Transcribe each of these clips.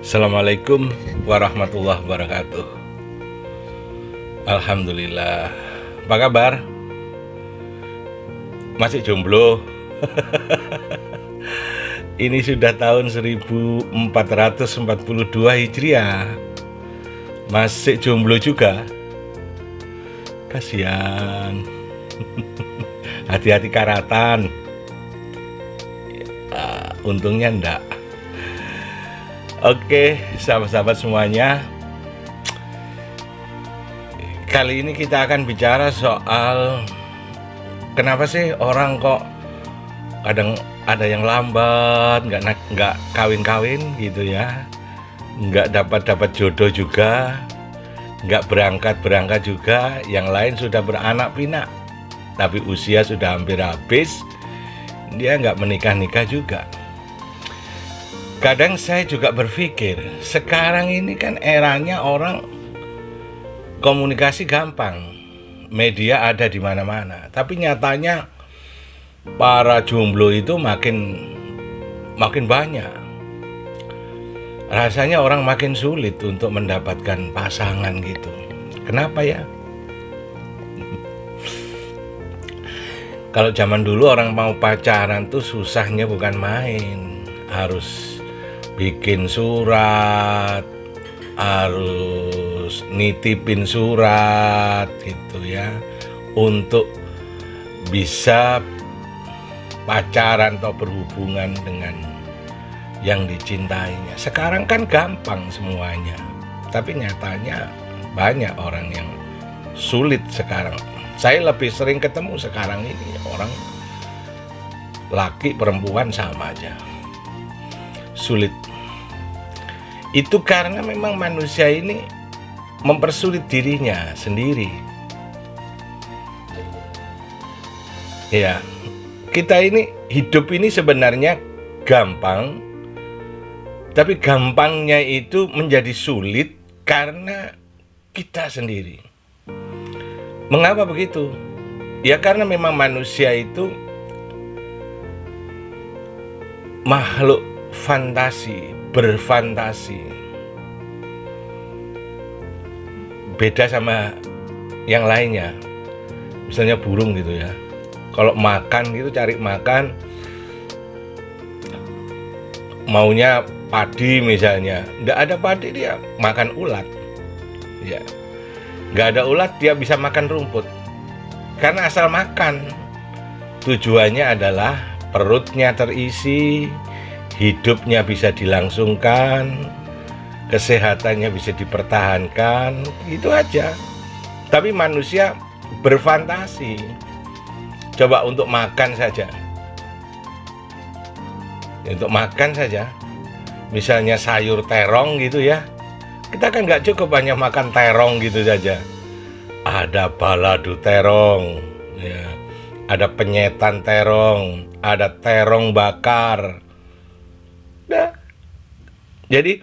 Assalamualaikum warahmatullahi wabarakatuh. Alhamdulillah. Apa kabar? Masih jomblo? Ini sudah tahun 1442 Hijriah. Masih jomblo juga? Kasihan. Hati-hati karatan. Untungnya enggak. Oke, sahabat-sahabat semuanya. Kali ini kita akan bicara soal kenapa sih orang kok kadang ada yang lambat, nggak kawin-kawin gitu ya, nggak dapat jodoh juga, nggak berangkat juga, yang lain sudah beranak pinak, tapi usia sudah hampir habis, dia nggak menikah juga. Kadang saya juga berpikir, sekarang ini kan eranya orang komunikasi gampang, media ada di mana-mana. Tapi nyatanya para jomblo itu makin banyak. Rasanya orang makin sulit untuk mendapatkan pasangan gitu. Kenapa ya? Kalau zaman dulu orang mau pacaran tuh susahnya bukan main, harus bikin surat, harus nitipin surat gitu ya, untuk bisa pacaran atau berhubungan dengan yang dicintainya. Sekarang kan gampang semuanya, tapi nyatanya banyak orang yang sulit sekarang. Saya lebih sering ketemu sekarang ini orang laki perempuan sama aja sulit. Itu karena memang manusia ini mempersulit dirinya sendiri. Ya, kita ini hidup ini sebenarnya gampang, tapi gampangnya itu menjadi sulit karena kita sendiri. Mengapa begitu? Ya karena memang manusia itu makhluk fantasi, berfantasi. Beda sama yang lainnya. Misalnya burung gitu ya. Kalau makan gitu, cari makan, maunya padi misalnya. Nggak ada padi, dia makan ulat. Ya. Nggak ada ulat, dia bisa makan rumput. Karena asal makan. Tujuannya adalah perutnya terisi, hidupnya bisa dilangsungkan, kesehatannya bisa dipertahankan, itu aja. Tapi manusia berfantasi. Coba untuk makan saja. Untuk makan saja. Misalnya sayur terong gitu ya. Kita kan nggak cukup hanya makan terong gitu saja. Ada balado terong, ya. Ada penyetan terong, ada terong bakar. Nah, jadi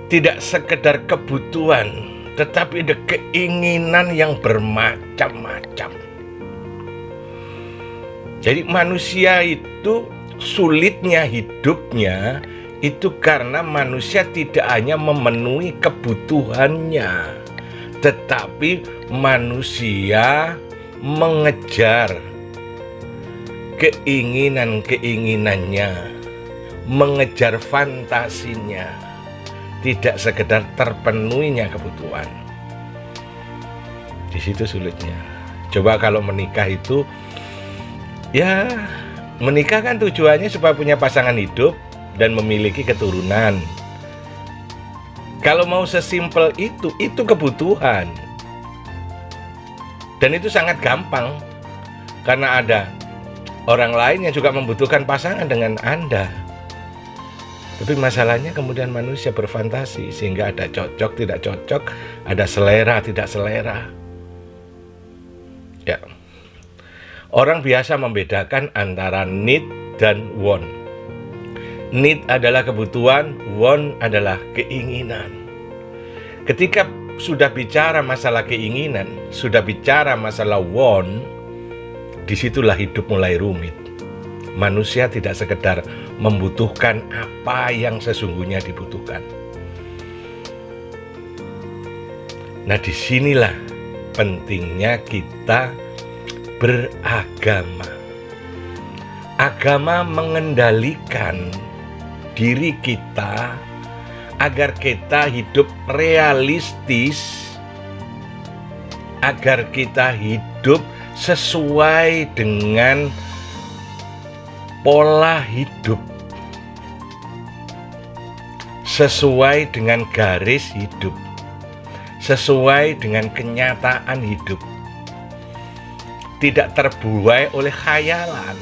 tidak sekedar kebutuhan, tetapi ada keinginan yang bermacam-macam. Jadi manusia itu sulitnya hidupnya itu karena manusia tidak hanya memenuhi kebutuhannya, tetapi manusia mengejar keinginan-keinginannya, mengejar fantasinya, tidak sekedar terpenuhinya kebutuhan. Di situ sulitnya. Coba kalau menikah itu, ya menikah kan tujuannya supaya punya pasangan hidup dan memiliki keturunan. Kalau mau sesimpel itu kebutuhan. Dan itu sangat gampang, karena ada orang lain yang juga membutuhkan pasangan dengan Anda. Tapi masalahnya kemudian manusia berfantasi sehingga ada cocok, tidak cocok, ada selera, tidak selera. Ya. Orang biasa membedakan antara need dan want. Need adalah kebutuhan, want adalah keinginan. Ketika sudah bicara masalah keinginan, sudah bicara masalah want, disitulah hidup mulai rumit. Manusia tidak sekedar membutuhkan apa yang sesungguhnya dibutuhkan. Nah, disinilah pentingnya kita beragama. Agama mengendalikan diri kita agar kita hidup realistis, agar kita hidup sesuai dengan pola hidup, sesuai dengan garis hidup, sesuai dengan kenyataan hidup, tidak terbuai oleh khayalan.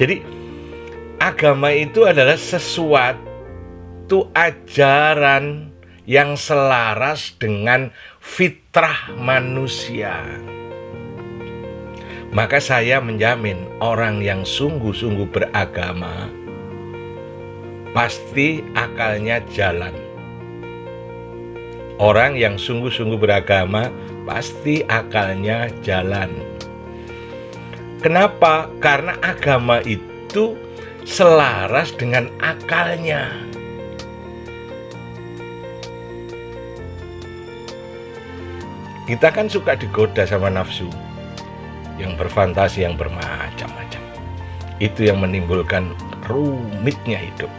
Jadi agama itu adalah sesuatu ajaran yang selaras dengan fitrah manusia. Maka saya menjamin orang yang sungguh-sungguh beragama pasti akalnya jalan. Orang yang sungguh-sungguh beragama pasti akalnya jalan. Kenapa? Karena agama itu selaras dengan akalnya. Kita kan suka digoda sama nafsu yang berfantasi, yang bermacam-macam. Itu yang menimbulkan rumitnya hidup.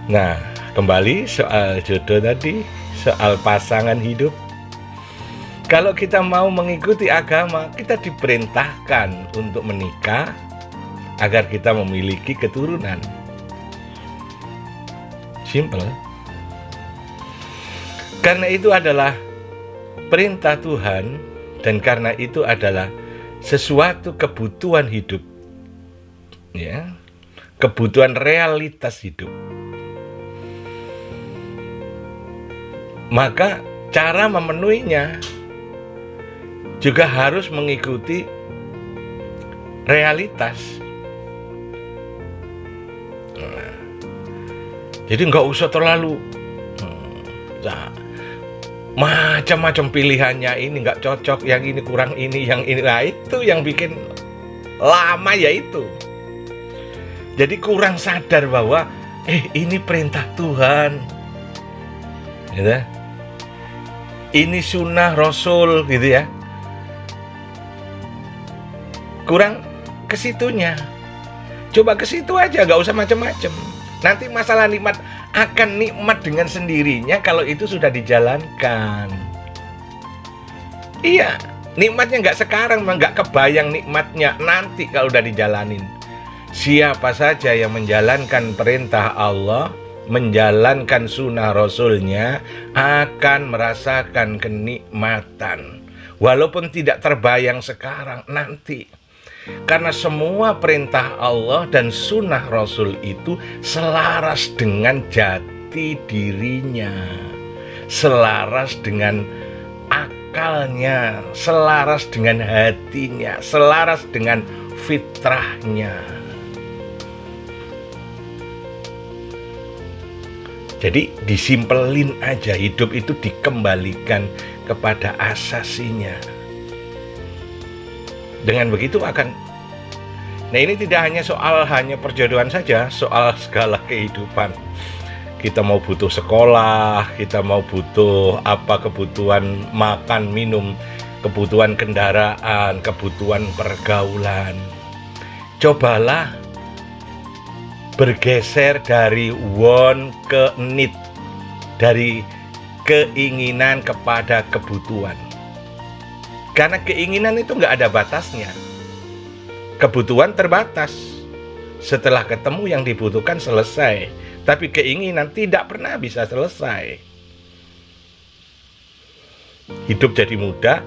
Nah, kembali soal jodoh tadi, soal pasangan hidup. Kalau kita mau mengikuti agama, kita diperintahkan untuk menikah agar kita memiliki keturunan. Simple. Karena itu adalah perintah Tuhan, dan karena itu adalah sesuatu kebutuhan hidup, ya, kebutuhan realitas hidup. Maka cara memenuhinya juga harus mengikuti realitas. Nah, jadi nggak usah terlalu macam-macam pilihannya, ini nggak cocok, yang ini kurang ini, yang ini. Nah, itu yang bikin lama, ya itu. Jadi kurang sadar bahwa ini perintah Tuhan, gitu. Ini sunnah Rasul, gitu ya. Kurang ke situnya. Coba ke situ aja, nggak usah macam-macam. Nanti masalah nikmat akan nikmat dengan sendirinya kalau itu sudah dijalankan. Iya, nikmatnya nggak sekarang, nggak kebayang nikmatnya nanti kalau udah dijalanin. Siapa saja yang menjalankan perintah Allah, menjalankan sunnah Rasulnya, akan merasakan kenikmatan. Walaupun tidak terbayang sekarang, nanti. Karena semua perintah Allah dan sunnah Rasul itu selaras dengan jati dirinya, selaras dengan akalnya, selaras dengan hatinya, selaras dengan fitrahnya. Jadi disimpelin aja, hidup itu dikembalikan kepada asasinya. Dengan begitu akan, nah ini tidak hanya perjodohan saja, soal segala kehidupan. Kita mau butuh sekolah, kita mau butuh kebutuhan makan, minum, kebutuhan kendaraan, kebutuhan pergaulan. Cobalah bergeser dari want ke need, dari keinginan kepada kebutuhan. Karena keinginan itu nggak ada batasnya. Kebutuhan terbatas. Setelah ketemu yang dibutuhkan selesai. Tapi keinginan tidak pernah bisa selesai. Hidup jadi mudah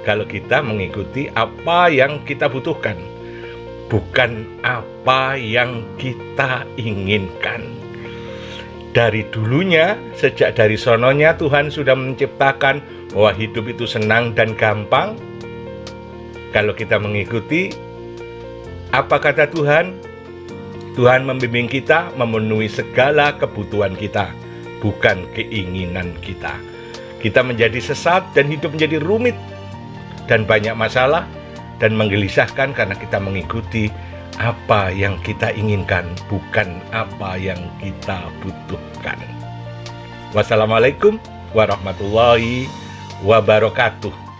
kalau kita mengikuti apa yang kita butuhkan. bukan apa yang kita inginkan. Dari dulunya, sejak dari sononya Tuhan sudah menciptakan bahwa hidup itu senang dan gampang. Kalau kita mengikuti apa kata Tuhan, Tuhan membimbing kita memenuhi segala kebutuhan kita, bukan keinginan kita. Kita menjadi sesat dan hidup menjadi rumit dan banyak masalah dan menggelisahkan karena kita mengikuti apa yang kita inginkan, bukan apa yang kita butuhkan. Wassalamualaikum warahmatullahi wabarakatuh.